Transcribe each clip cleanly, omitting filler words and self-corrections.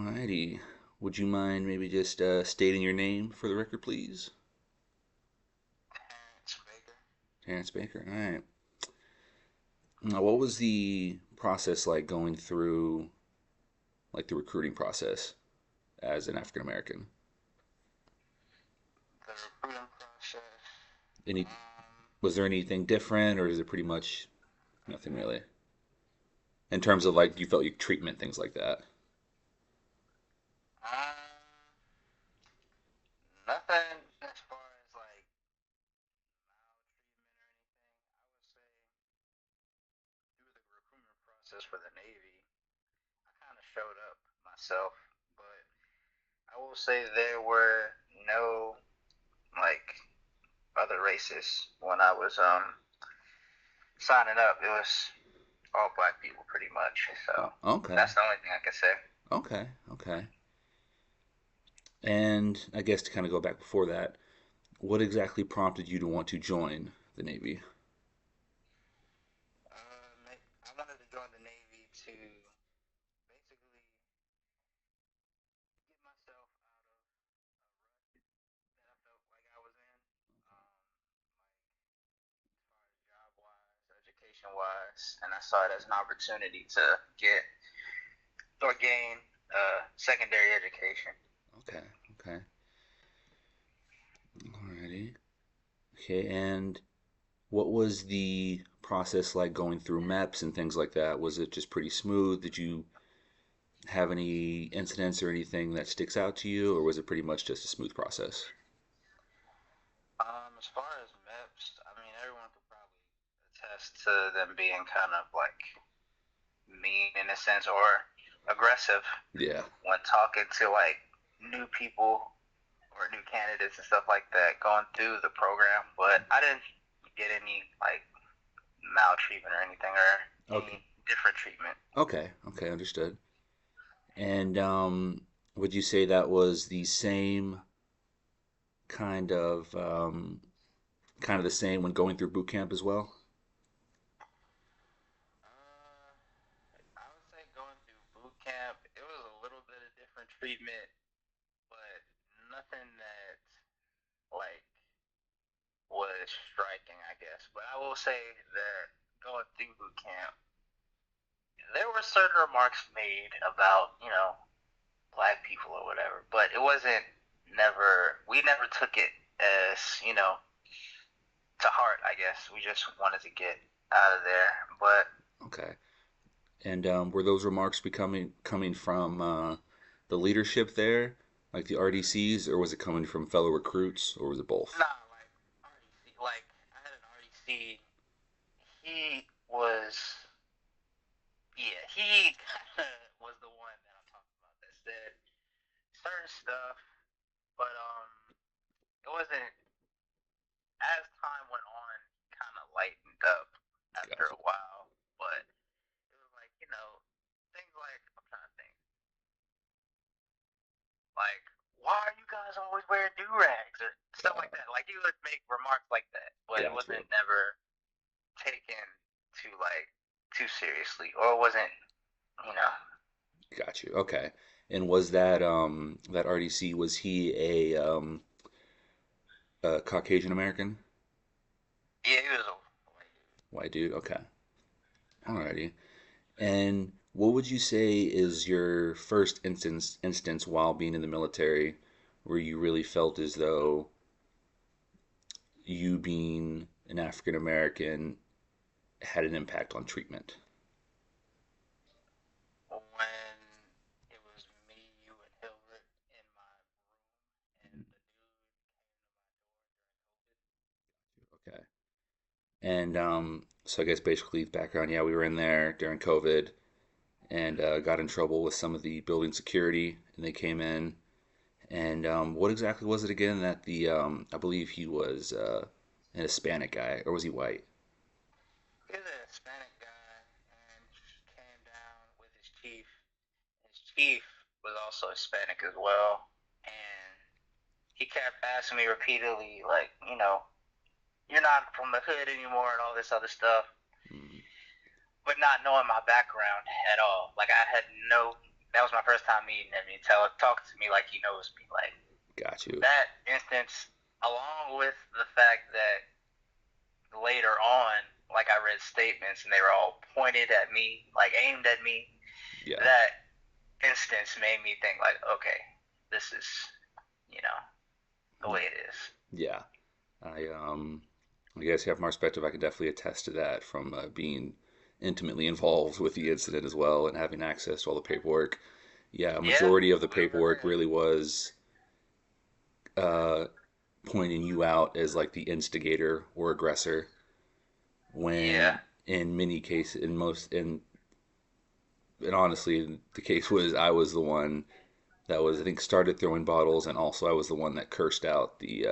Alrighty. Would you mind maybe just stating your name for the record, please? Terrence Baker. Terrence Baker. All right. Now, what was the process like going through like the recruiting process as an African American? The recruiting process. Any Um, Was there anything different, or is it pretty much nothing really in terms of like you felt your treatment, things like that? um, Nothing as far as like maltreatment or anything. I would say through the recruitment process for the Navy, I kind of showed up myself, but I will say there were no like other races when I was signing up. It was all black people pretty much. So Okay. that's the only thing I can say. Okay. Okay. And I guess to kind of go back before that, what exactly prompted you to want to join the Navy? I wanted to join the Navy to basically get myself out of a rut that I felt like I was in, like as far as job wise, education wise, and I saw it as an opportunity to get or gain secondary education. Okay. Okay. Alrighty. Okay. And what was the process like going through MEPS and things like that? Was it just pretty smooth? Did you have any incidents or anything that sticks out to you, or was it pretty much just a smooth process? As far as MEPS, I mean, everyone could probably attest to them being kind of like mean in a sense or aggressive Yeah. when talking to like new people or new candidates and stuff like that going through the program. But I didn't get any like maltreatment or anything or Okay. any different treatment. Okay. Okay. Understood. And would you say that was the same kind of the same when going through boot camp as well? I would say going through boot camp, it was a little bit of different treatment, but nothing that like was striking, I guess. But I will say that going through boot camp, there were certain remarks made about black people or whatever, but it wasn't never. We never took it as to heart. I guess we just wanted to get out of there, but Okay. And were those remarks becoming coming from the leadership there, like the RDCs, or was it coming from fellow recruits, or was it both? nah, like RDC, like I had an RDC. He was, yeah, he kind of was the one that I'm talking about that said certain stuff, but it wasn't as time went on, kind of lightened up after Gotcha. a while, but it was like things like I'm trying to think like why are you guys always wearing do rags or stuff like Uh, that. Like he would make remarks like that, but it gotcha. wasn't never taken too like too seriously, or it wasn't you know. Got you. Okay. And was that RDC, was he a Caucasian American? Yeah, he was a white dude. White dude? Okay. Alrighty. And what would you say is your first instance while being in the military where you really felt as though you being an African American had an impact on treatment? When it was me, you, and Hilbert in my room, and the dude came to my door during COVID. Okay. And so I guess basically background, yeah, we were in there during COVID and got in trouble with some of the building security, and they came in. And what exactly was it again that the I believe he was an Hispanic guy, or was he white? He was a Hispanic guy, and he came down with his chief. His chief was also Hispanic as well, and he kept asking me repeatedly, like, you're not from the hood anymore, and all this other stuff, Mm, but not knowing my background at all. Like, I had no. that was my first time meeting him. He talking to me like he knows me. Like Got you. that instance, along with the fact that later on, like I read statements and they were all pointed at me, like aimed at me. Yeah. That instance made me think like, okay, this is, you know, the way it is. Yeah. I I guess yeah, from my perspective, I can definitely attest to that from being intimately involved with the incident as well and having access to all the paperwork. Yeah, a Yeah, majority of the we were paperwork there. really was uh, pointing you out as like the instigator or aggressor. Yeah, When in many cases, and honestly, the case was I was the one that was I think started throwing bottles, and also I was the one that cursed out the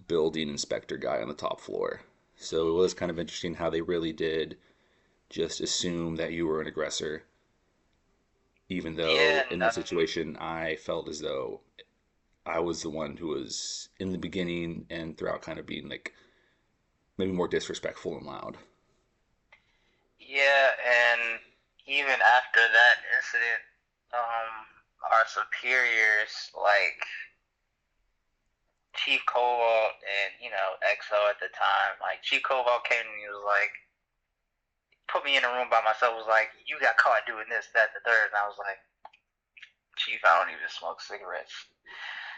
building inspector guy on the top floor. So it was kind of interesting how they really did just assume that you were an aggressor, even yeah, though in and that situation I felt as though I was the one who was in the beginning and throughout kind of being like maybe more disrespectful and loud. yeah, and even after that incident, our superiors like Chief Cobalt and XO at the time, like Chief Cobalt came and he was like, put me in a room by myself. Was like, you got caught doing this, that, the third, and I was like, Chief, I don't even smoke cigarettes.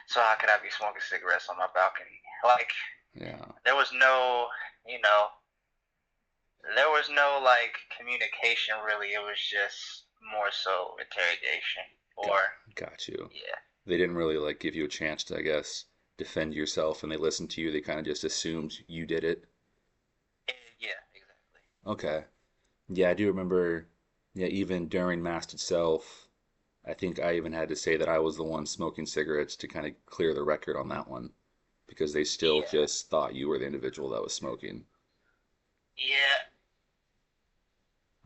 So how could I be smoking cigarettes on my balcony? Like, Yeah, there was no, you know, there was no like communication really. It was just more so interrogation or got got you. yeah, They didn't really like give you a chance to, I guess, defend yourself, and they listened to you. They kind of just assumed you did it. yeah, exactly. Okay. Yeah, I do remember. Yeah, even during Mast itself, I think I even had to say that I was the one smoking cigarettes to kind of clear the record on that one because they still Yeah, just thought you were the individual that was smoking. yeah,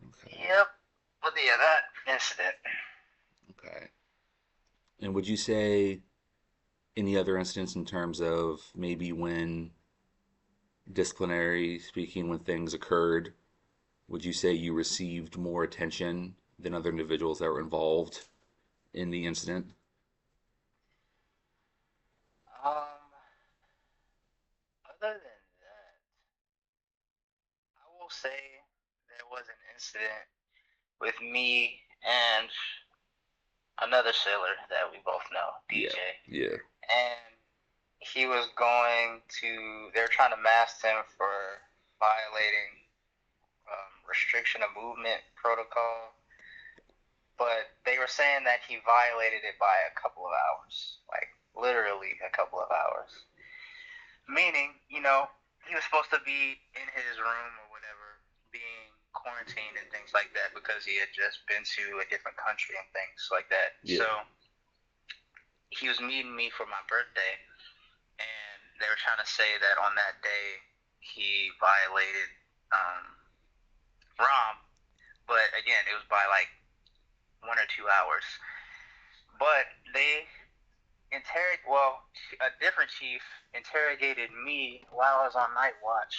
Okay. yep. But yeah, that incident. Okay. And would you say any other incidents in terms of maybe when disciplinary speaking, when things occurred, would you say you received more attention than other individuals that were involved in the incident? Um, Other than that, I will say there was an incident with me and another sailor that we both know, Yeah. DJ, Yeah. and he was going to. They were trying to mask him for violating restriction of movement protocol, but they were saying that he violated it by a couple of hours, like literally a couple of hours. Meaning, he was supposed to be in his room or whatever, being quarantined and things like that because he had just been to a different country and things like that. Yeah. So he was meeting me for my birthday, and they were trying to say that on that day he violated ROM, but again, it was by like 1 or 2 hours. But they a different chief interrogated me while I was on night watch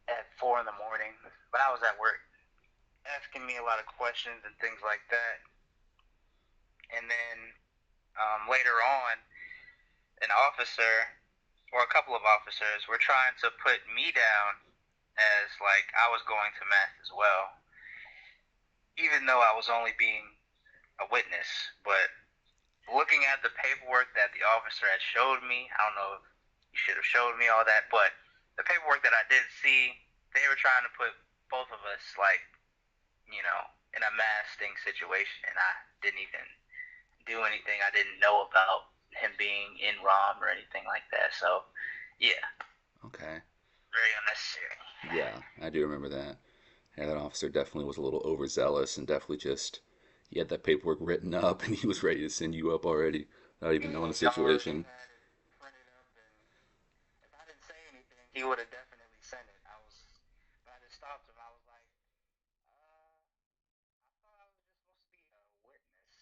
at 4 in the morning, but I was at work, asking me a lot of questions and things like that. And then later on, an officer or a couple of officers were trying to put me down as like I was going to math as well, even though I was only being a witness. But looking at the paperwork that the officer had showed me, I don't know if he should have showed me all that, but the paperwork that I did see, they were trying to put both of us like, in a mass sting situation, and I didn't even do anything. I didn't know about him being in ROM or anything like that. So, yeah, Okay. very unnecessary. Yeah, I do remember that. Yeah, that officer definitely was a little overzealous and definitely just he had that paperwork written up and he was ready to send you up already without even knowing Yeah, the he already situation. had it printed up, and if I didn't say anything, he would have definitely sent it. I just stopped him. I was like, I thought I was just supposed to be a witness,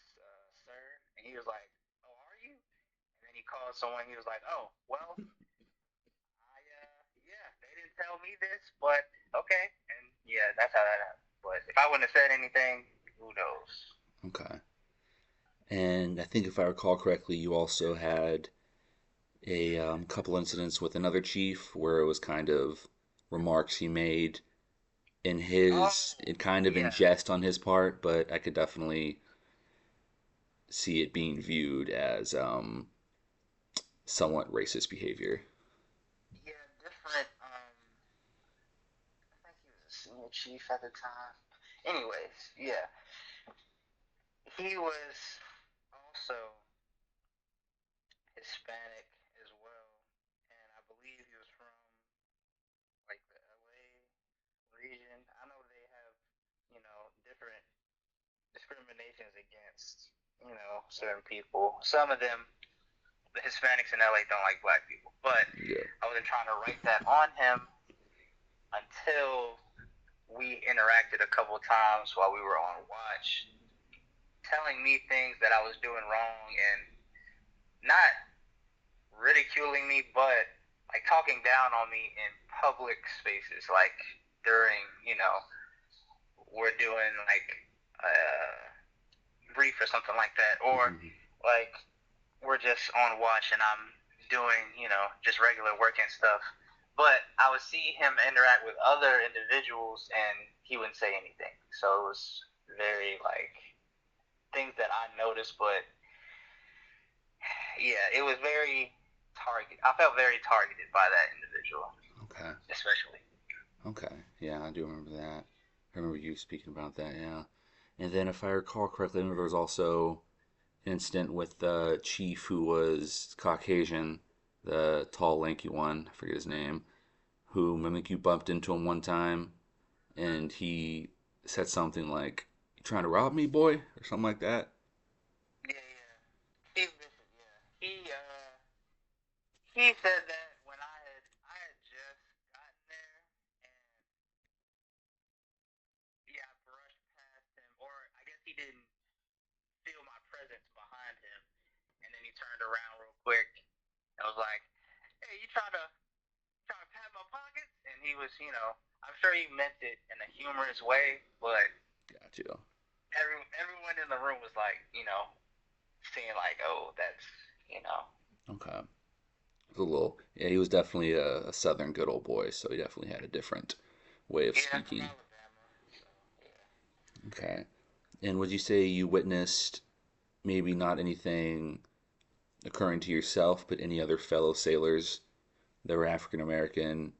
sir. And he was like, oh, are you? And then he called someone. He was like, oh, well, yeah, they didn't tell me this, but okay. And yeah, that's how that happened. But if I wouldn't have said anything, who knows? Okay. And I think if I recall correctly, you also had a couple incidents with another chief where it was kind of remarks he made in Oh, his, it kind of in yeah, jest on his part, but I could definitely see it being viewed as somewhat racist behavior. yeah, different. I think he was a senior chief at the time. Anyways, yeah, he was also Hispanic as well, and I believe he was from like the LA region. I know they have, different discriminations against, certain people. Some of them, the Hispanics in LA don't like black people, but Yeah. I wasn't trying to write that on him until we interacted a couple times while we were on watch, telling me things that I was doing wrong and not ridiculing me, but like talking down on me in public spaces, like during, we're doing like a brief or something like that, or Hmm. like we're just on watch and I'm doing, just regular work and stuff. But I would see him interact with other individuals and he wouldn't say anything. So it was very like things that I noticed, but yeah, it was very target. I felt very targeted by that individual, Okay. especially. Okay. Yeah, I do remember that. I remember you speaking about that. Yeah. And then, if I recall correctly, I remember there was also an incident with the chief who was Caucasian, the tall, lanky one. I forget his name. Who I think you bumped into him one time, and he said something like, "You trying to rob me, boy?" or something like that. Yeah, yeah. Steve Bishop, yeah. He said that when I had just gotten there and yeah, I brushed past him, or I guess he didn't feel my presence behind him, and then he turned around real quick and was like, "Hey, you trying to pat my pockets?" And he was, I'm sure he meant it in a humorous way, but Got you. everyone in the room was like, seeing like, oh, that's, you know, Okay. A little. Yeah, he was definitely a Southern good old boy, so he definitely had a different way of yeah, from speaking. Alabama, so yeah. Okay. And would you say you witnessed maybe not anything occurring to yourself, but any other fellow sailors that were African American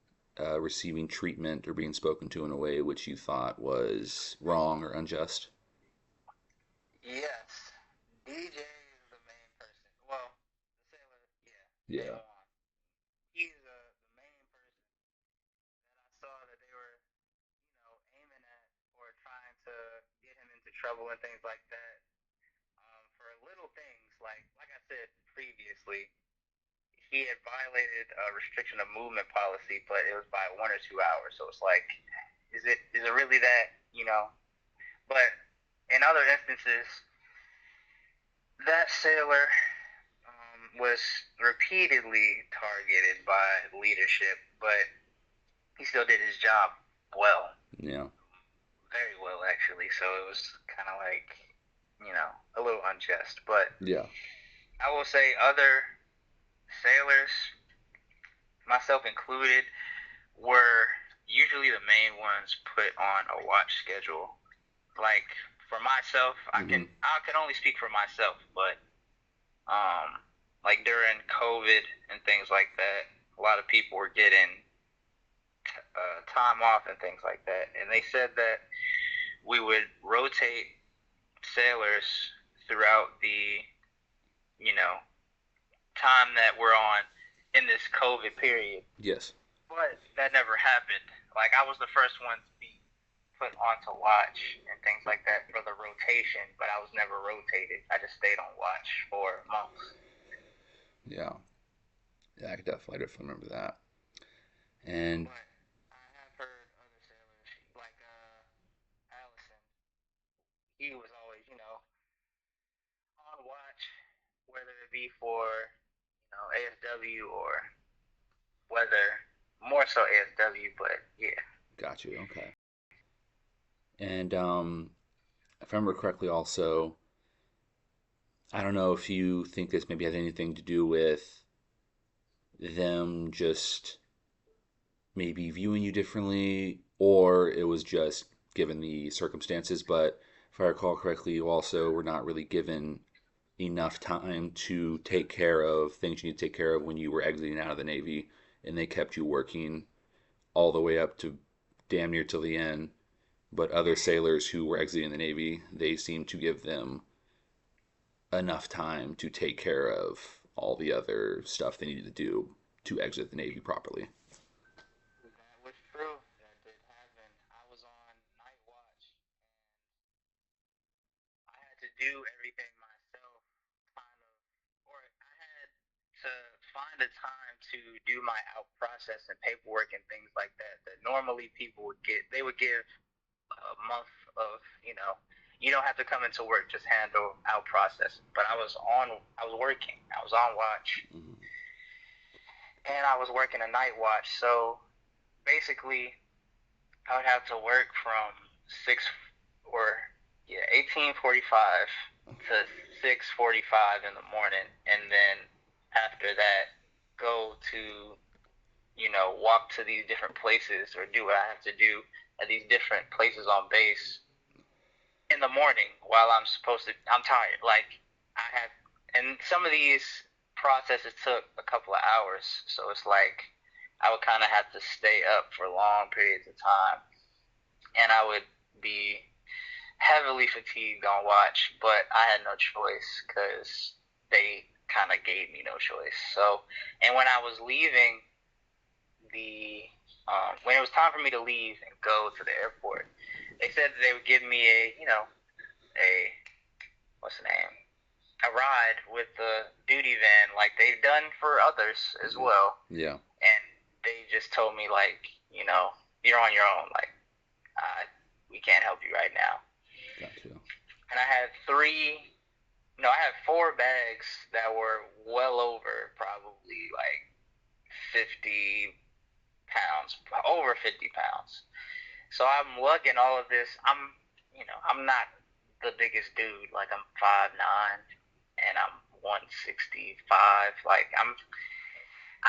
receiving treatment or being spoken to in a way which you thought was wrong or unjust? Yes, DJ is the main person. Well, the sailor, yeah, Yeah. J1. He's the main person that I saw that they were, aiming at or trying to get him into trouble and things like that. For little things like I said previously, he had violated a restriction of movement policy, but it was by 1 or 2 hours. So it's like, is it really that, But in other instances, that sailor was repeatedly targeted by leadership, but he still did his job well, Yeah. very well actually. So it was kind of like, a little unjust. But Yeah. I will say other sailors, myself included, were usually the main ones put on a watch schedule. Like for myself, Hmm. I can only speak for myself, but like during COVID and things like that, a lot of people were getting time off and things like that, and they said that we would rotate sailors throughout the you know time that we're on in this COVID period. Yes. But that never happened. Like I was the first one to be put onto watch and things like that for the rotation, but I was never rotated. I just stayed on watch for months. Yeah. Yeah, I definitely remember that. And But I have heard other sailors like Allison. He was always, on watch, whether it be for ASW or whether more so ASW. But yeah, got you. Okay. And if I remember correctly, also, I don't know if you think this maybe has anything to do with them just maybe viewing you differently, or it was just given the circumstances. But if I recall correctly, you also were not really given enough time to take care of things you need to take care of when you were exiting out of the Navy, and they kept you working all the way up to damn near till the end. But other sailors who were exiting the Navy, they seemed to give them enough time to take care of all the other stuff they needed to do to exit the Navy properly. That was true. That did happen. I was on night watch and I had to do everything myself, kind of, or I had to find a time to do my out process and paperwork and things like that. That normally people would get, they would give a month of, you don't have to come into work, just handle out process. But I was working, I was on watch, Mm-hmm. and I was working a night watch. So basically, I would have to work from six or 18:45 to 6:45 in the morning, and then after that, go to walk to these different places or do what I have to do at these different places on base in the morning while I'm tired. Like I have, and some of these processes took a couple of hours, so it's like I would kind of have to stay up for long periods of time, and I would be heavily fatigued on watch, but I had no choice because they kind of gave me no choice. So, and when I was leaving the, when it was time for me to leave and go to the airport, they said that they would give me a what's the name, a ride with the duty van like they've done for others as well. Yeah, And they just told me like, you're on your own. Like, we can't help you right now. got you. And I had three, no, I had four bags that were well over probably like 50 pounds, over 50 pounds. So I'm lugging all of this. I'm not the biggest dude. Like I'm 5'9" and I'm 165. Like I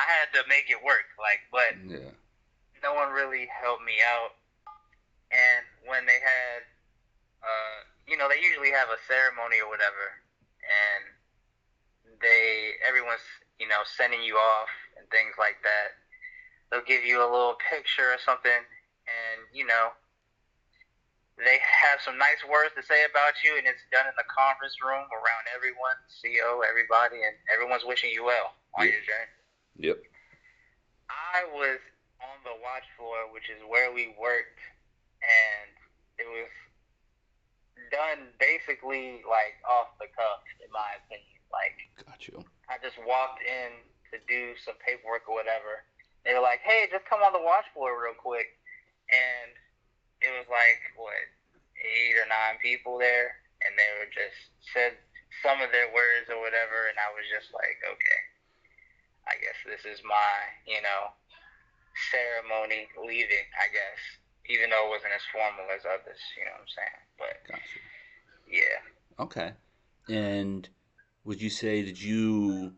had to make it work. Like, but Yeah, no one really helped me out. And when they had, they usually have a ceremony or whatever, and everyone's, sending you off and things like that. They'll give you a little picture or something, and they have some nice words to say about you, and it's done in the conference room around everyone, CO, everybody, and everyone's wishing you well on yeah, your journey. yep, I was on the watch floor, which is where we worked, and it was done basically like off the cuff, in my opinion. Like got you. I just walked in to do some paperwork or whatever. They were like, "Hey, just come on the watch floor real quick," and it was like what 8 or 9 people there, and they were just said some of their words or whatever, and I was just like, okay, I guess this is my ceremony leaving. I guess even though it wasn't as formal as others, you know what I'm saying? But Got you. yeah. Okay. And would you say, did you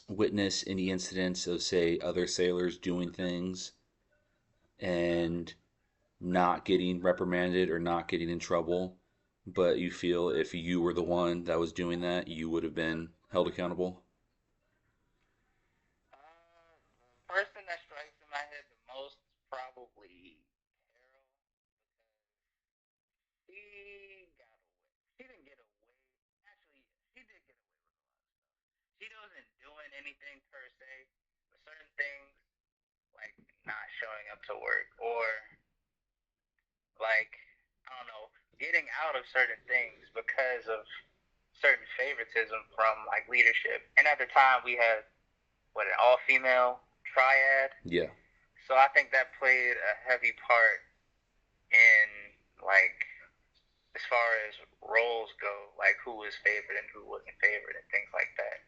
witness any incidents of, say, other sailors doing things and not getting reprimanded or not getting in trouble, but you feel if you were the one that was doing that, you would have been held accountable? The person that strikes in my head the most is probably Carol. She got away. She didn't get away. Actually, she did get away with a lot of stuff. She wasn't doing anything per se, but certain things like not showing up to work or like I don't know, getting out of certain things because of certain favoritism from like leadership. And at the time, we had what an all-female triad, Yeah. so I think that played a heavy part in like as far as roles go, like who was favored and who wasn't favored and things like that.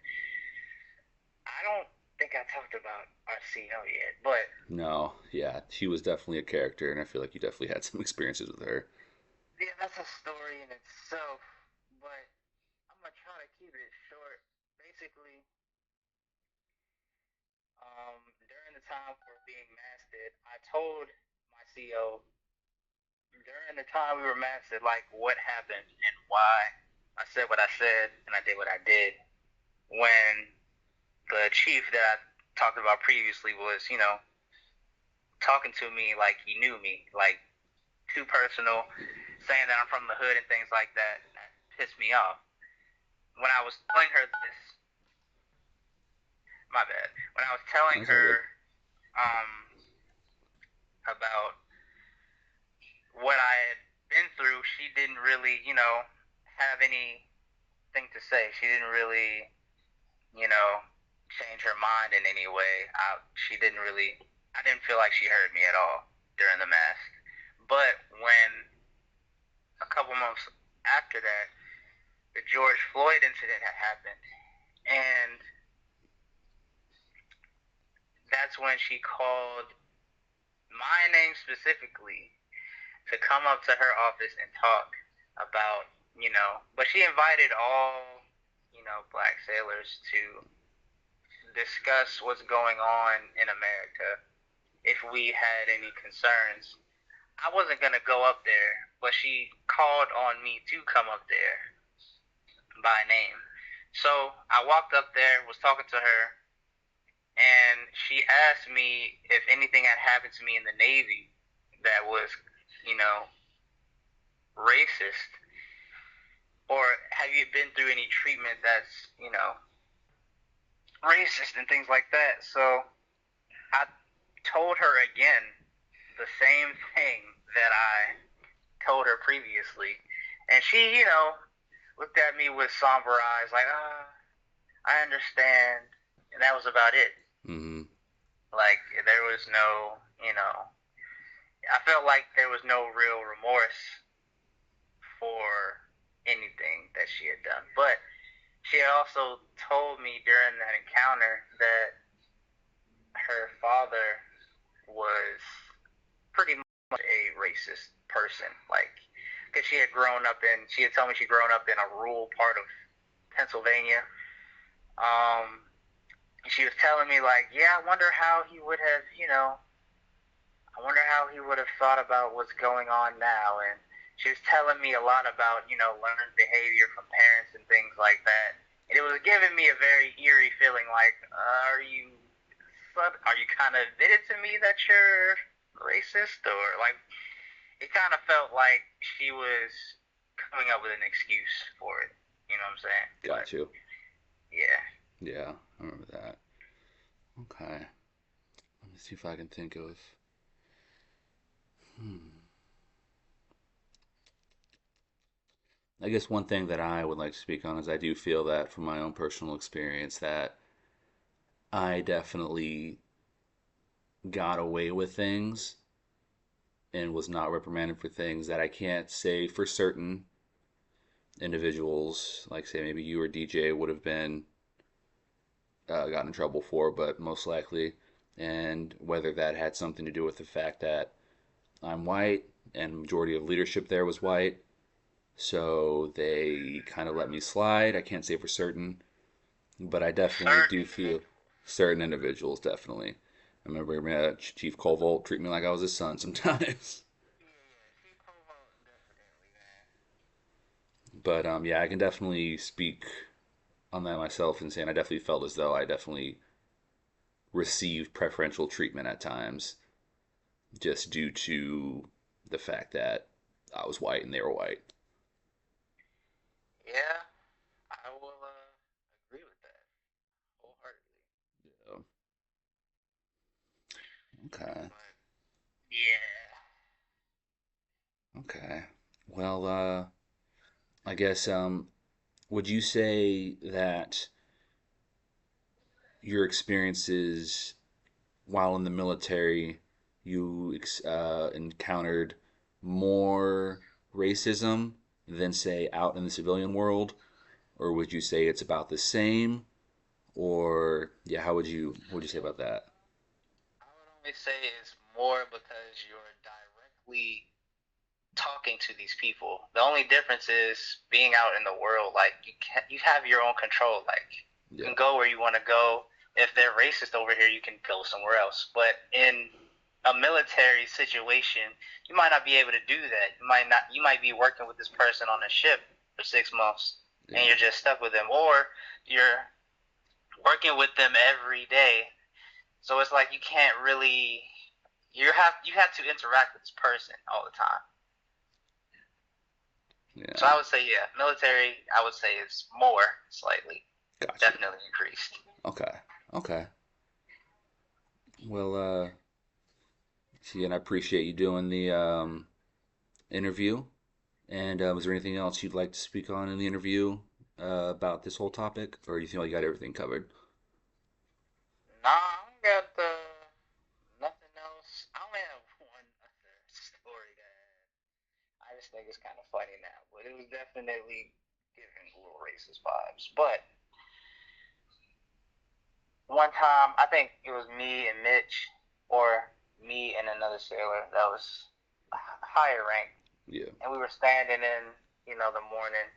I don't think I talked about RCO yet, but No, yeah, she was definitely a character, and I feel like you definitely had some experiences with her. yeah, that's a story in itself, but I'm gonna try to keep it short. Basically, during the time for being masted, I told my CO during the time we were masted, like what happened and why I said what I said and I did what I did. When the chief that I talked about previously was, talking to me like he knew me, like too personal, saying that I'm from the hood and things like that, that pissed me off. When I was telling her this, my bad. When I was telling That's all her good. um, about what I had been through, she didn't really, have anything to say. She didn't really, you know, change her mind in any way. She didn't really. I didn't feel like she heard me at all during the mass. But when a couple months after that, the George Floyd incident had happened, and that's when she called my name specifically to come up to her office and talk about, but she invited all, black sailors to discuss what's going on in America if we had any concerns. I wasn't going to go up there, but she called on me to come up there by name. So I walked up there, was talking to her, and she asked me if anything had happened to me in the Navy that was, you know, racist, or have you been through any treatment that's, racist and things like that. So I told her again the same thing that I told her previously. And she, looked at me with somber eyes, like, I understand. And that was about it. Mm-hmm. Like, there was no, I felt like there was no real remorse for anything that she had done. But she had also told me during that encounter that her father was pretty much a racist person. Like, because she had told me she'd grown up in a rural part of Pennsylvania. Um, she was telling me, like, yeah, I wonder how he would have, I wonder how he would have thought about what's going on now. And she was telling me a lot about, learned behavior from parents and things like that. And it was giving me a very eerie feeling, like, are you kind of admitted to me that you're racist, or like it kind of felt like she was coming up with an excuse for it. You know what I'm saying? But Got you. yeah, Yeah, I remember that. Okay. Let me see if I can think of. Hmm. I guess one thing that I would like to speak on is I do feel that from my own personal experience that I definitely got away with things and was not reprimanded for things that I can't say for certain individuals, like say maybe you or DJ would have been gotten in trouble for, but most likely, and whether that had something to do with the fact that I'm white and majority of leadership there was white, so they kind of let me slide. I can't say for certain, but I definitely certain do feel individuals. certain individuals definitely. I remember Chief Colvolt treat me like I was his son sometimes. Yeah, yeah, she Koval definitely, man. But yeah, I can definitely speak on that myself and saying I definitely felt as though I definitely received preferential treatment at times just due to the fact that I was white and they were white. Yeah, I will agree with that wholeheartedly. So, okay. But yeah, Okay. Well, I guess would you say that your experiences while in the military you encountered more racism than say out in the civilian world, or would you say it's about the same? Or yeah, how would you what would you say about that? I would only say it's more because you're directly talking to these people. The only difference is being out in the world. Like you have your own control. Like you Yeah. can go where you want to go. If they're racist over here, you can go somewhere else. But in a military situation, you might not be able to do that. You might not. You might be working with this person on a ship for 6 months, and Yeah. you're just stuck with them, or you're working with them every day. So it's like you can't really. You have to interact with this person all the time. So Yeah. I would say, yeah, military. I would say it's more slightly, Gotcha. definitely increased. Okay. Okay. Well, see, and I appreciate you doing the interview. And was there anything else you'd like to speak on in the interview about this whole topic, or do you feel like you got everything covered? Nah, I don't got nothing else. I only have one other story that I just think it's kind of funny now, but it was definitely giving a little racist vibes. But one time, I think it was me and Mitch, or me and another sailor that was higher rank, Yeah. and we were standing in, the morning,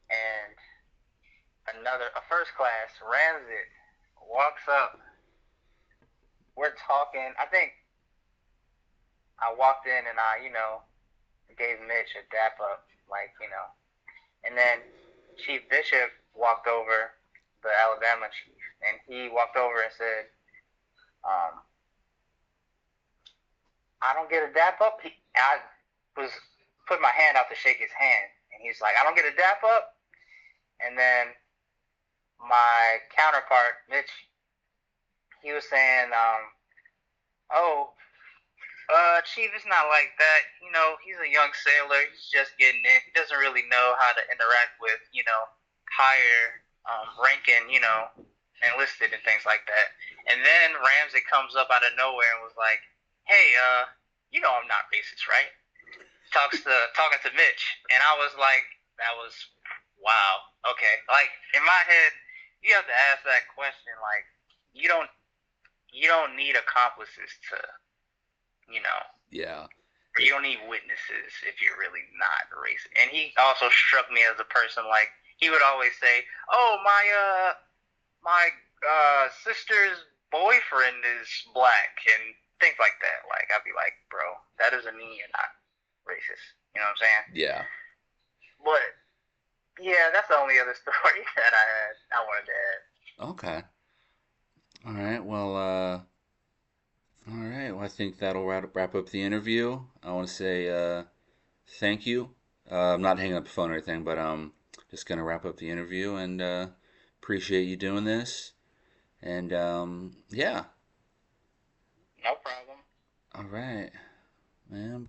and a first class Ramsey walks up. We're talking. I think I walked in and I gave Mitch a dap up, like. And then Chief Bishop walked over, the Alabama chief, and he walked over and said, um, I don't get a dap up. I was putting my hand out to shake his hand, and he's like, I don't get a dap up. And then my counterpart, Mitch, he was saying, oh, Chief, it's not like that. He's a young sailor. He's just getting in. He doesn't really know how to interact with higher ranking, enlisted and things like that. And then Ramsey comes up out of nowhere and was like, "Hey, I'm not racist, right?" Talking to Mitch, and I was like, "That was wow. Okay." Like in my head, you have to ask that question. Like you don't you don't need accomplices to you know Yeah. you don't need witnesses if you're really not racist. And he also struck me as a person like he would always say, "Oh, my sister's boyfriend is black," and things like that. Like I'd be like, "Bro, that doesn't mean you're not racist." You know what I'm saying? Yeah. But yeah, that's the only other story that I wanted to add. Okay. All right. Well, all right. Well, I think that'll wrap up the interview. I want to say thank you. I'm not hanging up the phone or anything, but just gonna wrap up the interview and appreciate you doing this. And yeah. No problem. All right, man.